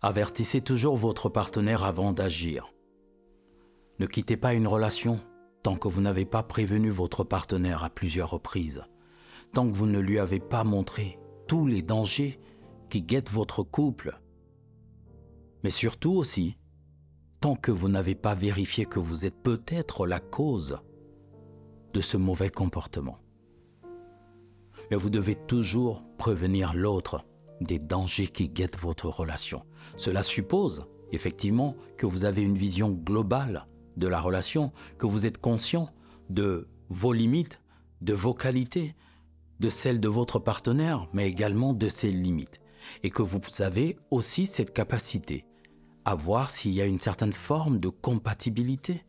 Avertissez toujours votre partenaire avant d'agir. Ne quittez pas une relation tant que vous n'avez pas prévenu votre partenaire à plusieurs reprises, tant que vous ne lui avez pas montré tous les dangers qui guettent votre couple. Mais surtout aussi, tant que vous n'avez pas vérifié que vous êtes peut-être la cause de ce mauvais comportement. Mais vous devez toujours prévenir l'autre des dangers qui guettent votre relation. Cela suppose, effectivement, que vous avez une vision globale de la relation, que vous êtes conscient de vos limites, de vos qualités, de celles de votre partenaire, mais également de ses limites. Et que vous avez aussi cette capacité à voir s'il y a une certaine forme de compatibilité.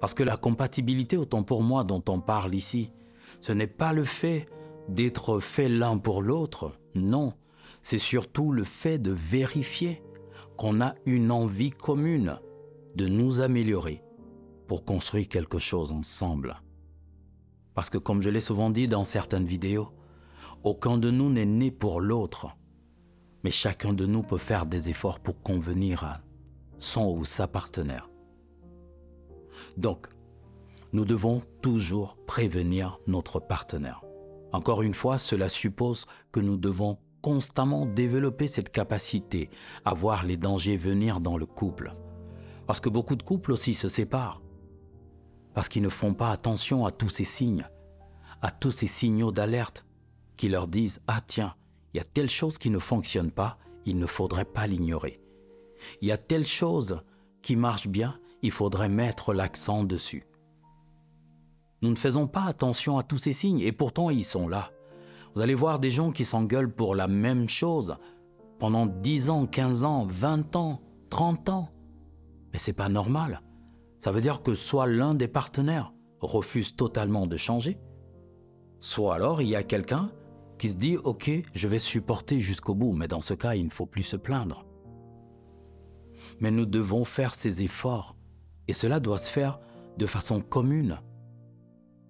Parce que la compatibilité, autant pour moi dont on parle ici, ce n'est pas le fait d'être fait l'un pour l'autre, non. C'est surtout le fait de vérifier qu'on a une envie commune de nous améliorer pour construire quelque chose ensemble. Parce que comme je l'ai souvent dit dans certaines vidéos, aucun de nous n'est né pour l'autre, mais chacun de nous peut faire des efforts pour convenir à son ou sa partenaire. Donc, nous devons toujours prévenir notre partenaire. Encore une fois, cela suppose que nous devons constamment développer cette capacité à voir les dangers venir dans le couple. Parce que beaucoup de couples aussi se séparent. Parce qu'ils ne font pas attention à tous ces signes, à tous ces signaux d'alerte qui leur disent « Ah tiens, il y a telle chose qui ne fonctionne pas, il ne faudrait pas l'ignorer. Il y a telle chose qui marche bien, il faudrait mettre l'accent dessus. » Nous ne faisons pas attention à tous ces signes et pourtant ils sont là. Vous allez voir des gens qui s'engueulent pour la même chose pendant 10 ans, 15 ans, 20 ans, 30 ans. Mais c'est pas normal. Ça veut dire que soit l'un des partenaires refuse totalement de changer, soit alors il y a quelqu'un qui se dit « Ok, je vais supporter jusqu'au bout », mais dans ce cas, il ne faut plus se plaindre. Mais nous devons faire ces efforts et cela doit se faire de façon commune.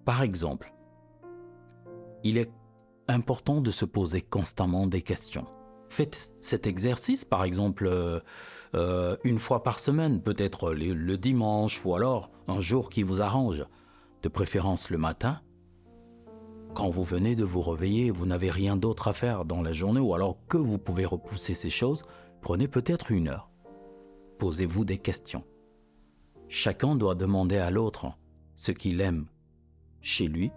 Par exemple, il est important de se poser constamment des questions. Faites cet exercice, par exemple, une fois par semaine, peut-être le dimanche ou alors un jour qui vous arrange, de préférence le matin. Quand vous venez de vous réveiller, vous n'avez rien d'autre à faire dans la journée ou alors que vous pouvez repousser ces choses, prenez peut-être 1 heure. Posez-vous des questions. Chacun doit demander à l'autre ce qu'il aime chez lui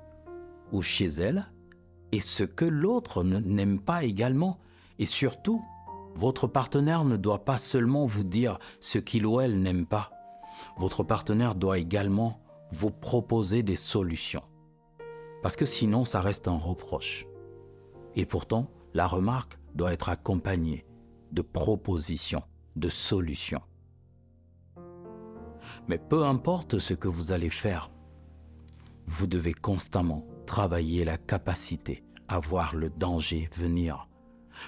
ou chez elle et ce que l'autre n'aime pas également. Et surtout, votre partenaire ne doit pas seulement vous dire ce qu'il ou elle n'aime pas. Votre partenaire doit également vous proposer des solutions. Parce que sinon, ça reste un reproche. Et pourtant, la remarque doit être accompagnée de propositions, de solutions. Mais peu importe ce que vous allez faire, vous devez constamment travailler la capacité à voir le danger venir.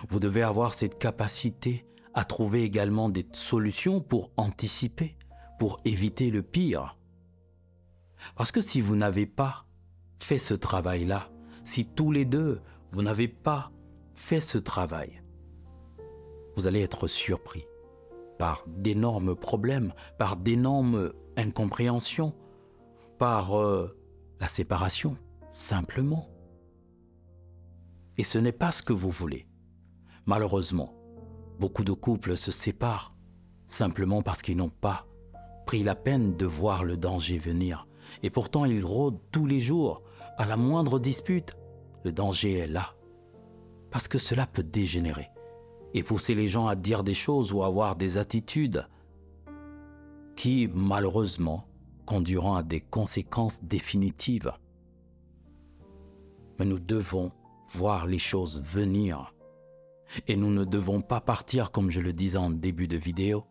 Vous devez avoir cette capacité à trouver également des solutions pour anticiper, pour éviter le pire. Parce que si vous n'avez pas fait ce travail-là, si tous les deux, vous n'avez pas fait ce travail, vous allez être surpris par d'énormes problèmes, par d'énormes incompréhensions, par la séparation, simplement. Et ce n'est pas ce que vous voulez. Malheureusement, beaucoup de couples se séparent simplement parce qu'ils n'ont pas pris la peine de voir le danger venir. Et pourtant, ils rôdent tous les jours. À la moindre dispute, le danger est là. Parce que cela peut dégénérer et pousser les gens à dire des choses ou à avoir des attitudes qui, malheureusement, conduiront à des conséquences définitives. Mais nous devons voir les choses venir. Et nous ne devons pas partir, comme je le disais en début de vidéo,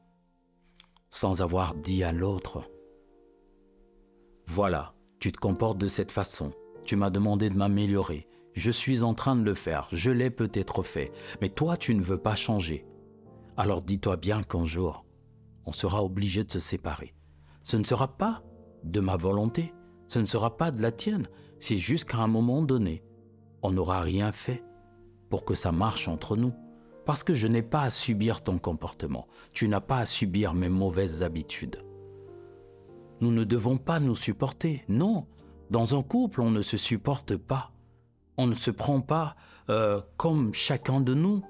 sans avoir dit à l'autre « Voilà, tu te comportes de cette façon, tu m'as demandé de m'améliorer, je suis en train de le faire, je l'ai peut-être fait, mais toi tu ne veux pas changer. Alors dis-toi bien qu'un jour, on sera obligé de se séparer. Ce ne sera pas de ma volonté, ce ne sera pas de la tienne, c'est juste qu'à un moment donné, on n'aura rien fait pour que ça marche entre nous. Parce que je n'ai pas à subir ton comportement. Tu n'as pas à subir mes mauvaises habitudes. Nous ne devons pas nous supporter. Non, dans un couple, on ne se supporte pas. On ne se prend pas comme chacun de nous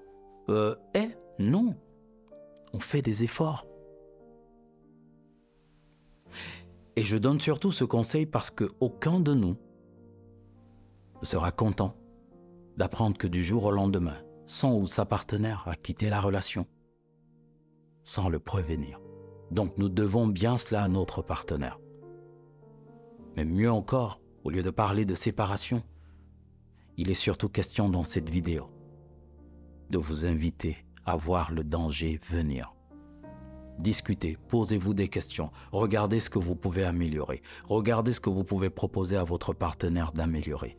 est. Non, on fait des efforts. Et je donne surtout ce conseil parce qu'aucun de nous ne sera content d'apprendre que du jour au lendemain, son ou sa partenaire a quitté la relation, sans le prévenir. Donc nous devons bien cela à notre partenaire. Mais mieux encore, au lieu de parler de séparation, il est surtout question dans cette vidéo de vous inviter à voir le danger venir. Discutez, posez-vous des questions, regardez ce que vous pouvez améliorer, regardez ce que vous pouvez proposer à votre partenaire d'améliorer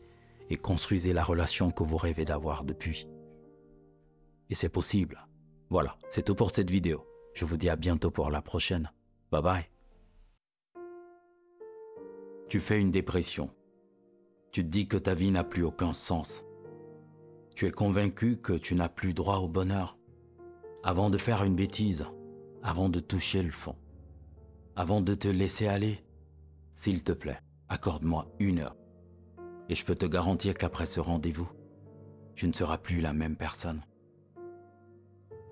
et construisez la relation que vous rêvez d'avoir depuis. Et c'est possible. Voilà, c'est tout pour cette vidéo. Je vous dis à bientôt pour la prochaine. Bye bye. Tu fais une dépression. Tu te dis que ta vie n'a plus aucun sens. Tu es convaincu que tu n'as plus droit au bonheur. Avant de faire une bêtise, avant de toucher le fond, avant de te laisser aller, s'il te plaît, accorde-moi 1 heure. Et je peux te garantir qu'après ce rendez-vous, tu ne seras plus la même personne.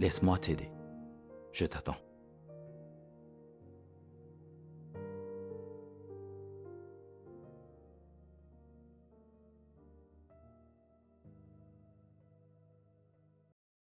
Laisse-moi t'aider. Je t'attends.